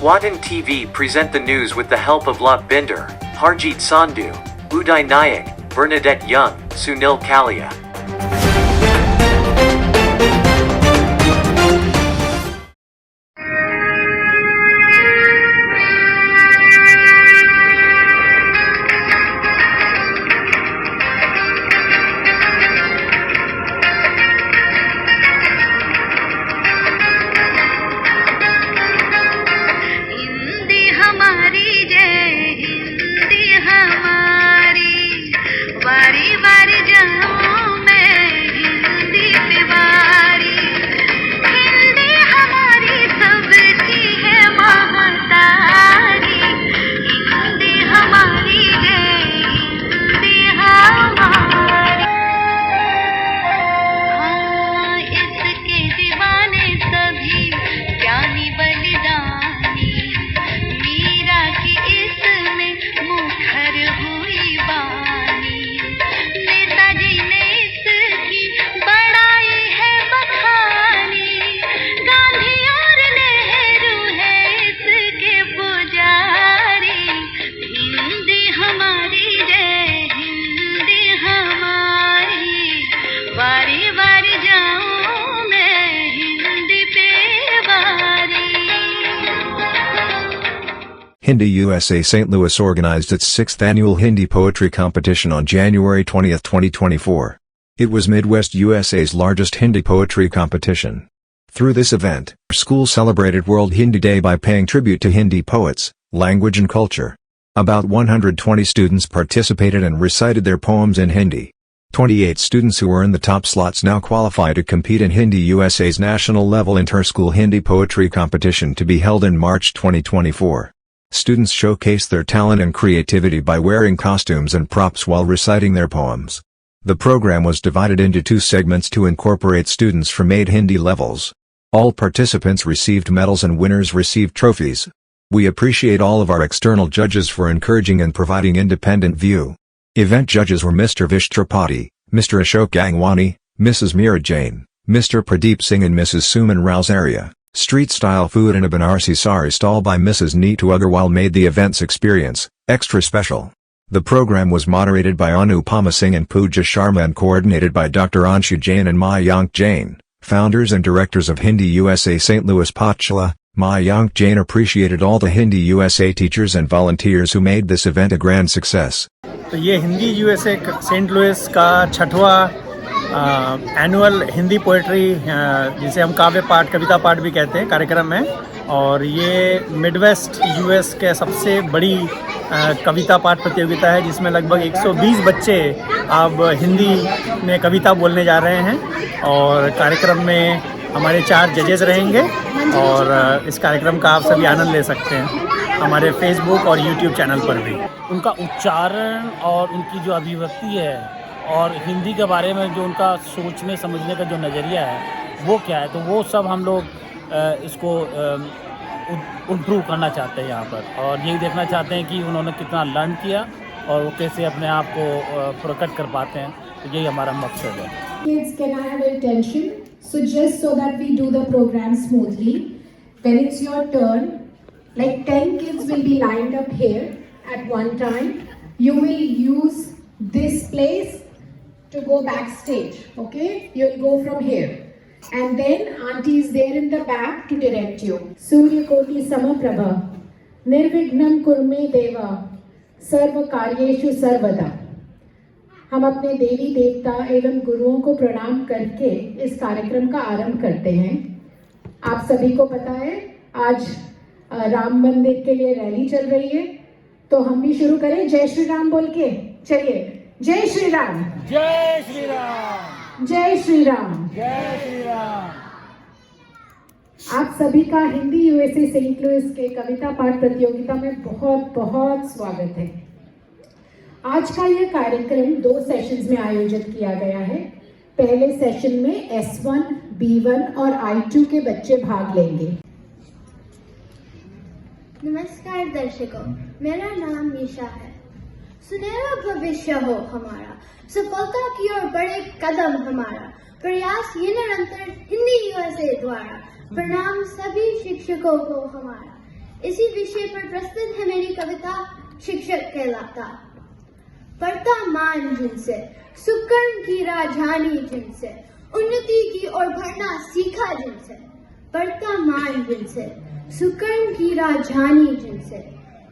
Swatan TV present the news with the help of Lot Binder, Harjeet Sandhu, Uday Nayak, Bernadette Young, Sunil Kalia. Hindi USA St. Louis organized its 6th annual Hindi Poetry Competition on January 20, 2024. It was Midwest USA's largest Hindi poetry competition. Through this event, our school celebrated World Hindi Day by paying tribute to Hindi poets, language and culture. About 120 students participated and recited their poems in Hindi. 28 students who were in the top slots now qualify to compete in Hindi USA's national-level inter-school Hindi poetry competition to be held in March 2024. Students showcase their talent and creativity by wearing costumes and props while reciting their poems. The program was divided into 2 segments to incorporate students from 8 Hindi levels. All participants received medals and winners received trophies. We appreciate all of our external judges for encouraging and providing independent view. Event judges were Mr. Vish Tripathi, Mr. Ashok Gangwani, Mrs. Meera Jain, Mr. Pradeep Singh and Mrs. Suman Rausaria. Street-style food and a Banarsi sari stall by Mrs. Neetu Agarwal made the event's experience extra special. The program was moderated by Anupama Singh and Pooja Sharma and coordinated by Dr. Anshu Jain and Mayank Jain, founders and directors of Hindi USA St. Louis Pathshala. Mayank Jain appreciated all the Hindi USA teachers and volunteers who made this event a grand success. तो ये Hindi USA Saint Louis का 6वां annual Hindi poetry जिसे हम काव्य पाठ कविता पाठ भी कहते हैं कार्यक्रम है और ये मिडवेस्ट यूएस के सबसे बड़ी कविता पाठ प्रतियोगिता है जिसमें लगभग 120 बच्चे अब हिंदी में कविता बोलने जा रहे हैं और कार्यक्रम में हमारे 4 जजेस रहेंगे और इस कार्यक्रम का आप सभी आनंद ले सकते हैं हमारे फेसबुक और यूट्यूब चैनल पर भी। उनका उच्चारण और उनकी जो अभिव्यक्ति है और हिंदी के बारे में जो उनका सोचने समझने का जो नज़रिया है वो क्या है, तो वो सब हम लोग इसको इम्प्रूव करना चाहते हैं यहाँ पर और यही देखना चाहते हैं कि उन्होंने कितना लर्न किया और वो कैसे अपने आप को प्रकट कर पाते हैं, तो यही हमारा मकसद है। Kids, can I have attention? So just so that we do the program smoothly, when it's your turn, like 10 kids will be lined up here at one time. You will use this place to go backstage, okay? You'll go from here. And then auntie is there in the back to direct you. Surya Koti Samaprabha, Nirvignam Kurme Deva, Sarva Karyeshu Sarvada. हम अपने देवी देवता एवं गुरुओं को प्रणाम करके इस कार्यक्रम का आरंभ करते हैं। आप सभी को पता है आज राम मंदिर के लिए रैली चल रही है, तो हम भी शुरू करें जय श्री राम बोल के। चलिए, जय श्री राम, जय श्री राम, जय श्री राम, जय श्री राम। आप सभी का हिंदी यूएसए सेंट लुइस के कविता पाठ प्रतियोगिता में बहुत बहुत स्वागत है। आज का यह कार्यक्रम 2 सेशंस में आयोजित किया गया है। पहले सेशन में S1, B1 और I2 के बच्चे भाग लेंगे। नमस्कार दर्शकों, मेरा नाम निशा है। सुनहरा भविष्य हो हमारा, सफलता की ओर बड़े कदम हमारा, प्रयास ये निरंतर हिंदी यूएसए द्वारा। प्रणाम सभी शिक्षकों को हमारा। इसी विषय पर प्रस्तुत है मेरी कविता शिक्षक कहलाता। पढ़ता मान जिनसे, सुकर्म की राह जानी जिनसे, उन्नति की ओर बढ़ना सीखा जिनसे। पढ़ता मान जिनसे, सुकर्म की राह जानी जिनसे,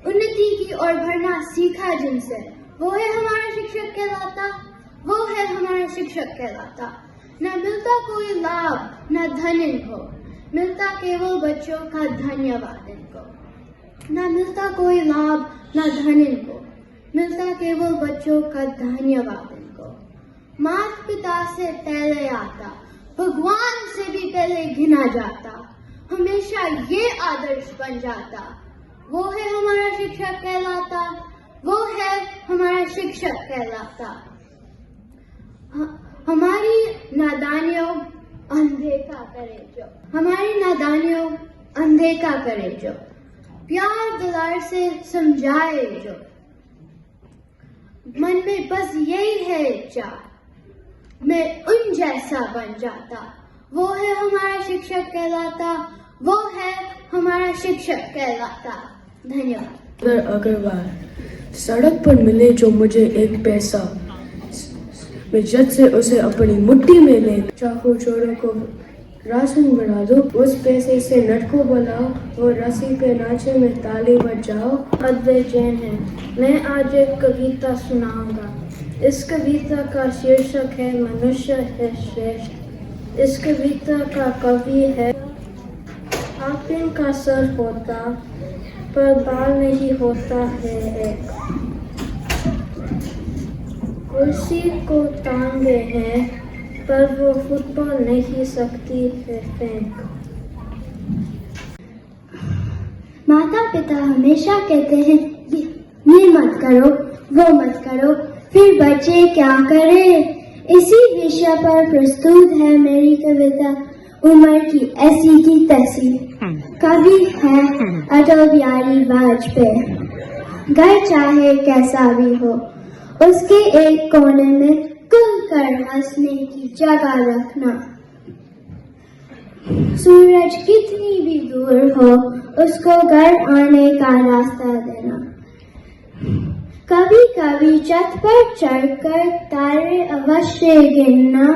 उन्नति की ओर बढ़ना सीखा जिनसे, वो है हमारा शिक्षक कहलाता, वो है हमारा शिक्षक कहलाता। न मिलता कोई लाभ न धन इनको, मिलता केवल बच्चों का धन्यवाद इनको। न मिलता कोई लाभ न धन इनको, मिलता केवल बच्चों का धन्यवाद इनको। माता पिता से पहले आता, भगवान से भी पहले गिना जाता, हमेशा ये आदर्श बन जाता। वो है हमारा शिक्षक कहलाता, वो है हमारा शिक्षक कहलाता। हमारी नादानियों अनदेखा करे जो, हमारी नादानियों अनदेखा करे जो, प्यार दुलार से समझाए जो, मन में बस यही है चाह, मैं उन जैसा बन जाता। वो है हमारा शिक्षक कहलाता, वो है हमारा शिक्षक कहलाता। धन्यवाद। अग्रवाल, सड़क पर मिले जो मुझे एक पैसा, मैं झट से उसे अपनी मुट्ठी में ले, चाकू चोरों को राशन बढ़ा दो, उस पैसे से नट को बुलाओ और रस्सी पे नाचे में ताली बजाओ। अद्वैत जैन है। मैं आज एक कविता सुनाऊंगा। इस कविता का शीर्षक है मनुष्य है श्रेष्ठ। इस कविता का कवि है हाकिम का सर होता पर बाल नहीं होता है एक, कुर्सी को टांगे हैं पर वो फुटबॉल नहीं सकती है फेंक। माता पिता हमेशा कहते हैं ये मत करो, वो मत करो, फिर बच्चे क्या करें। इसी विषय पर प्रस्तुत है मेरी कविता उम्र की ऐसी की तैसी। कवि है अटल बिहारी वाजपेयी। घर चाहे कैसा भी हो, उसके एक कोने में खुलकर हंसने की जगह रखना। सूरज कितनी भी दूर हो, उसको घर आने का रास्ता देना। कभी कभी छत पर चढ़कर तारे अवश्य गिनना।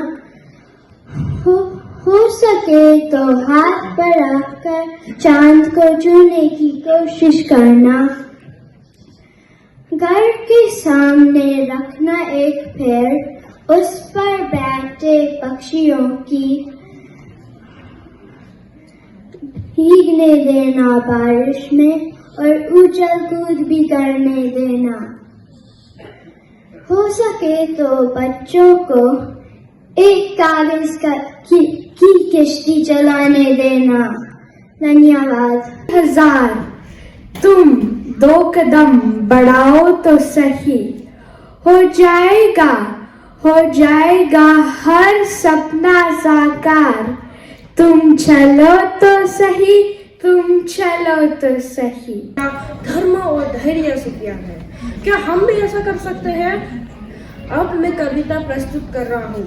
हो सके तो हाथ पर रखकर चांद को छूने की कोशिश करना। घर के सामने रखना एक पेड़, उस पर बैठे पक्षियों की भीगने देना बारिश में और उछल कूद भी करने देना। हो सके तो बच्चों को एक कागज की किश्ती चलाने देना। धन्यवाद। हजार तुम 2 कदम बढ़ाओ तो सही, हो जाएगा हर सपना साकार। तुम चलो तो सही, तुम चलो तो सही। धर्म और धैर्य से किया है, क्या हम भी ऐसा कर सकते हैं? अब मैं कविता प्रस्तुत कर रहा हूँ।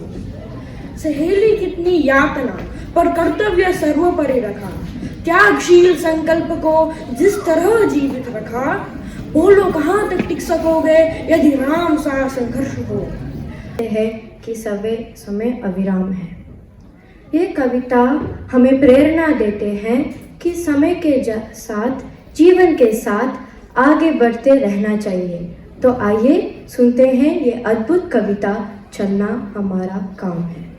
सहेली कितनी यातना पर कर्तव्य सर्वोपरि रखा, त्यागशील संकल्प को जिस तरह जीवित रखा। बोलो कहाँ तक टिक सकोगे यदि राम सा संघर्ष हो। है कि समय अविराम है। ये कविता हमें प्रेरणा देते हैं कि समय के साथ, जीवन के साथ आगे बढ़ते रहना चाहिए। तो आइए सुनते हैं ये अद्भुत कविता चलना हमारा काम है।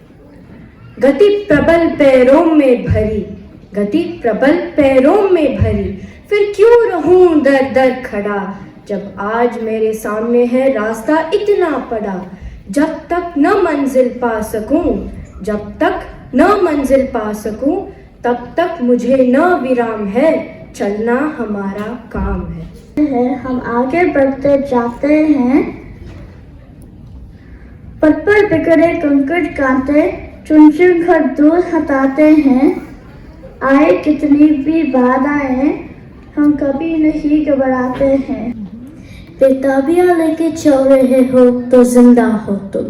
गति प्रबल पैरों में भरी, गति प्रबल पैरों में भरी, फिर क्यों रहूं दर दर खड़ा, जब आज मेरे सामने है रास्ता इतना बड़ा। जब तक न मंजिल पा सकूं, जब तक न मंजिल पा सकूं, तब तक मुझे न विराम है, चलना हमारा काम है। हम आगे बढ़ते जाते हैं, पथ पर बिखरे कंकड़ कांटे चुन चुन कर दूर हटाते हैं। आए कितनी भी बाधाएं हम कभी नहीं घबराते हैं। बेताबियां लेके चल रहे हो तो जिंदा हो तुम,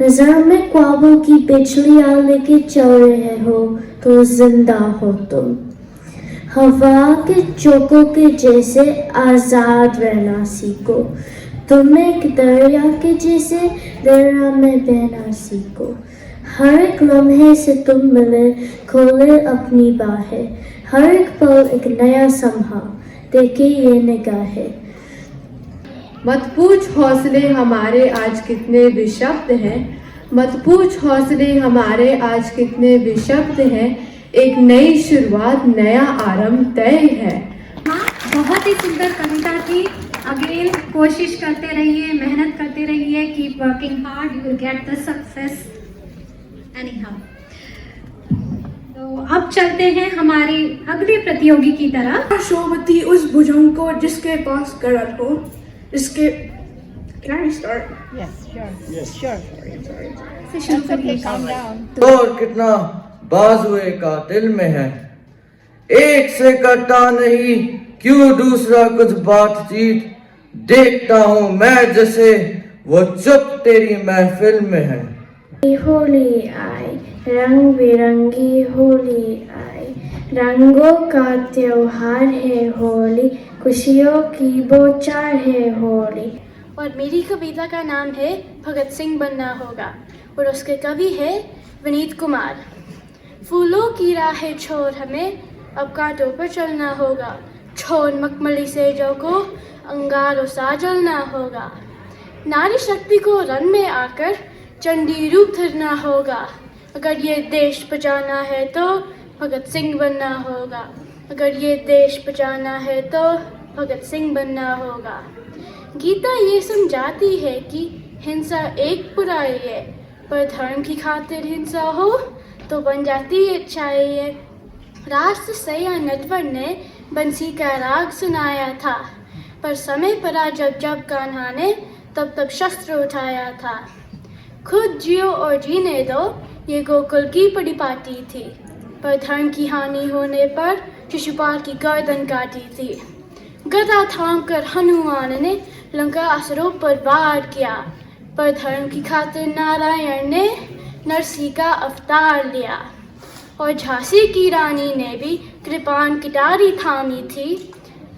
नजर में ख्वाबों की बिजलियां लेके चल रहे हो तो जिंदा हो तुम। हवा के झोंकों के जैसे आजाद रहना सीखो, तुम एक दरिया के जैसे दरिया में बहना सीखो। हर एक लम्हे से तुम मिले खोले अपनी बाहें, हर एक पल एक नया सम्हा देखे ये निगाहें। मत पूछ हौसले हमारे आज कितने विशब्द हैं, मत पूछ हौसले हमारे आज कितने विशब्द हैं, एक नई शुरुआत नया आरंभ तय है। हाँ, बहुत ही सुंदर कविता थी। अगेन कोशिश करते रहिए, मेहनत करते रहिए, keep working hard, you will get the success anyhow. तो अब चलते हैं हमारी अगली प्रतियोगी की तरफ। शोभती उस भुजंग को जिसके पास गरज हो, जिसके Can I start? से शुरू करिए। और कितना बाजुए का दिल में है, एक से करता नहीं क्यों दूसरा कुछ बातचीत, देखता हूँ मैं जैसे वो चुप तेरी महफिल में है। होली आई, रंग बिरंगी होली आई, रंगों का त्योहार है होली, खुशियों की बौछार है होली। और मेरी कविता का नाम है भगत सिंह बनना होगा और उसके कवि है विनीत कुमार। फूलों की राहें छोड़ हमें अब कांटों पर चलना होगा, छोड़ मखमली सेजों को अंगारों सा जलना होगा। नारी शक्ति को रण में आकर चंडी रूप धरना होगा, अगर ये देश बचाना है तो भगत सिंह बनना होगा, अगर ये देश बचाना है तो भगत सिंह बनना होगा। गीता ये समझाती है कि हिंसा एक बुराई है, पर धर्म की खातिर हिंसा हो तो बन जाती अच्छाई है। राष्ट्र सैया नटवर ने बंसी का राग सुनाया था, पर समय पड़ा जब जब कान्हा ने तब शस्त्र उठाया था। खुद जियो और जीने दो ये गोकुल की परिपाटी थी, पर धर्म की हानि होने पर शिशुपाल की गर्दन काटी थी। गदा थाम कर हनुमान ने लंका असुरों पर वार किया, पर धर्म की खातिर नारायण ने नरसिंह का अवतार लिया। और झांसी की रानी ने भी कृपाण किटारी थामी थी,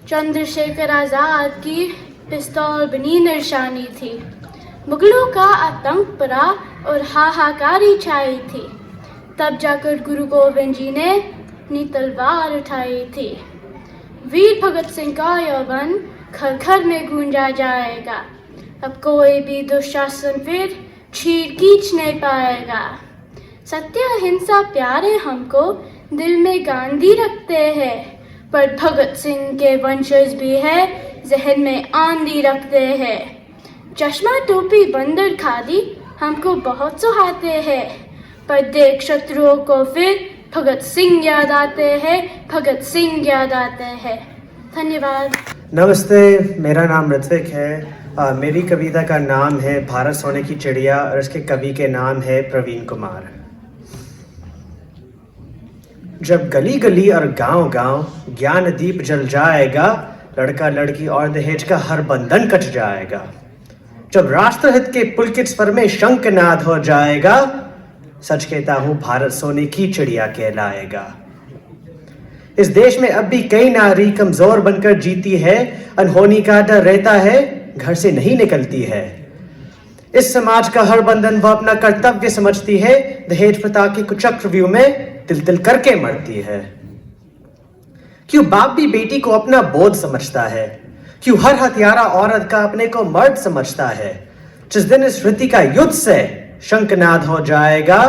चंद्रशेखर आजाद की पिस्तौल बनी निशानी थी। मुगलों का आतंक पड़ा और हाहाकारी छाई थी, तब जाकर गुरु गोविंद जी ने अपनी तलवार उठाई थी। वीर भगत सिंह का यौवन घर घर में गूंजा जाएगा, अब कोई भी दुशासन फिर चीर खींच नहीं पाएगा। सत्य अहिंसा प्यारे हमको दिल में गांधी रखते हैं, पर भगत सिंह के वंशज भी है जहन में आंधी रखते हैं। चश्मा टोपी बंदर खादी हमको बहुत सुहाते हैं, पर देख शत्रुओं को फिर भगत सिंह याद आते हैं, भगत सिंह याद आते हैं। धन्यवाद। नमस्ते, मेरा नाम ऋत्विक है। मेरी कविता का नाम है भारत सोने की चिड़िया और इसके कवि के नाम है प्रवीण कुमार। जब गली गली और गांव गांव ज्ञान दीप जल जाएगा, लड़का लड़की और दहेज का हर बंधन कट जाएगा। जब राष्ट्रहित के पुलकित स्वर में शंखनाद हो जाएगा, सच कहता हूं भारत सोने की चिड़िया कहलाएगा। इस देश में अब भी कई नारी कमजोर बनकर जीती है, अनहोनी का डर रहता है, घर से नहीं निकलती है। इस समाज का हर बंधन वह अपना कर्तव्य समझती है, दहेज प्रथा के कुचक्रव्यूह में तिल तिल करके मरती है। क्यों बाप भी बेटी को अपना बोझ समझता है, क्यों हर हत्यारा औरत का अपने को मर्द समझता है। जिस दिन इस रीति का युद्ध से शंखनाद हो जाएगा,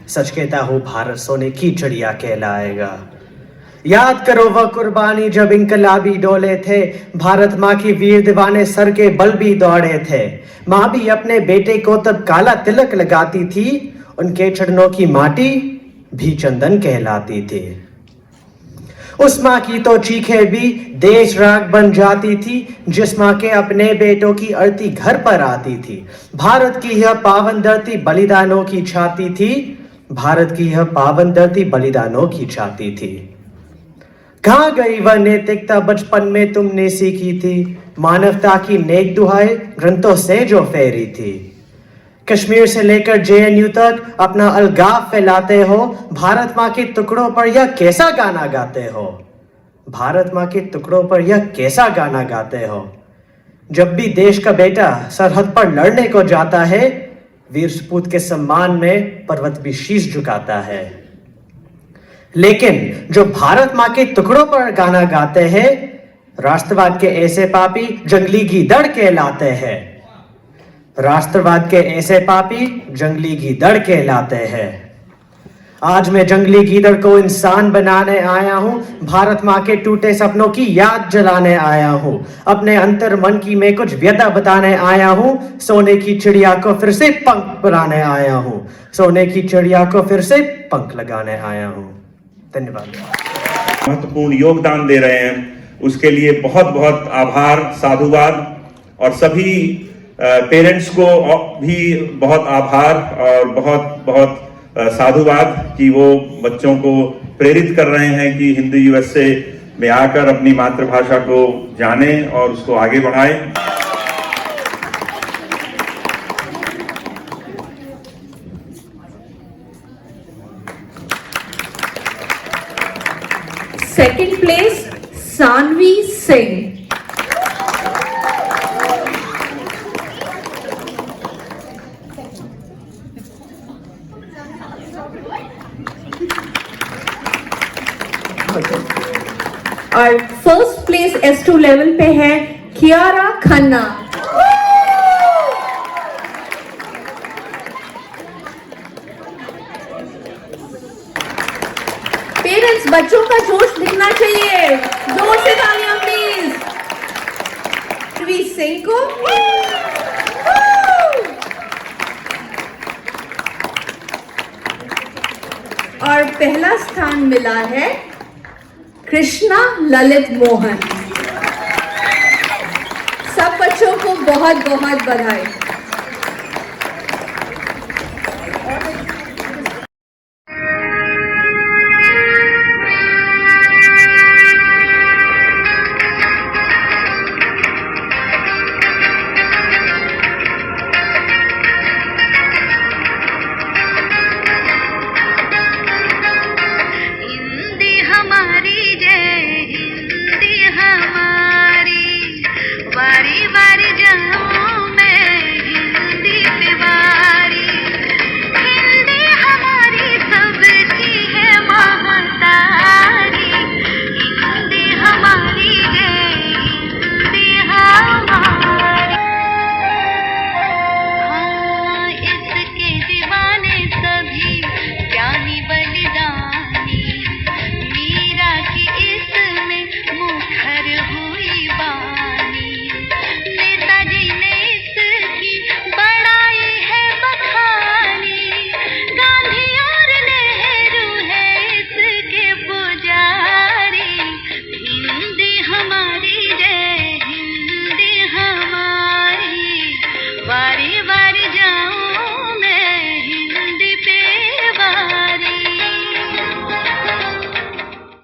सच कहता हूं भारत सोने की चिड़िया कहलाएगा। याद करो वह कुर्बानी जब इनकलाबी डोले थे, भारत माँ की वीर दीवाने सर के बल भी दौड़े थे। माँ भी अपने बेटे को तब काला तिलक लगाती थी, उनके चरणों की माटी भी चंदन कहलाती थी। उस माँ की तो चीखें भी देश राग बन जाती थी, जिस माँ के अपने बेटों की अर्थी घर पर आती थी। भारत की यह पावन धरती बलिदानों की छाती थी, भारत की यह पावन धरती बलिदानों की छाती थी। कहाँ गई वह नैतिकता बचपन में तुमने सीखी थी, मानवता की नेक दुहाई ग्रंथों से जो फेरी थी। कश्मीर से लेकर JNU तक अपना अलगाव फैलाते हो, भारत माँ के टुकड़ों पर यह कैसा गाना गाते हो। भारत माँ के टुकड़ों पर यह कैसा गाना गाते हो? जब भी देश का बेटा सरहद पर लड़ने को जाता है, वीर सपूत के सम्मान में पर्वत भी शीश झुकाता है। लेकिन जो भारत माँ के टुकड़ों पर गाना गाते हैं, राष्ट्रवाद के ऐसे पापी जंगली गीदड़ कहलाते हैं। राष्ट्रवाद के ऐसे पापी जंगली गीदड़ कहलाते हैं। आज मैं जंगली गीदड़ को इंसान बनाने आया हूँ, भारत माँ के टूटे सपनों की याद जलाने आया हूँ, अपने अंतर मन की मैं कुछ व्यथा बताने आया हूँ, सोने की चिड़िया को फिर से पंख बनाने आया हूँ, सोने की चिड़िया को फिर से पंख लगाने आया हूँ। धन्यवाद। महत्वपूर्ण योगदान दे रहे हैं, उसके लिए बहुत बहुत आभार, साधुवाद। और सभी पेरेंट्स को भी बहुत आभार और बहुत बहुत साधुवाद कि वो बच्चों को प्रेरित कर रहे हैं कि हिंदी यूएसए में आकर अपनी मातृभाषा को जानें और उसको आगे बढ़ाएं। Second place Sanvi Singh. और फर्स्ट प्लेस S2 लेवल पे है कियारा खन्ना। पेरेंट्स, बच्चों का जोश दिखना चाहिए, जोर से तालियां प्लीज। रवि सिंह को और पहला स्थान मिला है कृष्णा ललित मोहन। सब बच्चों को बहुत बहुत बधाई।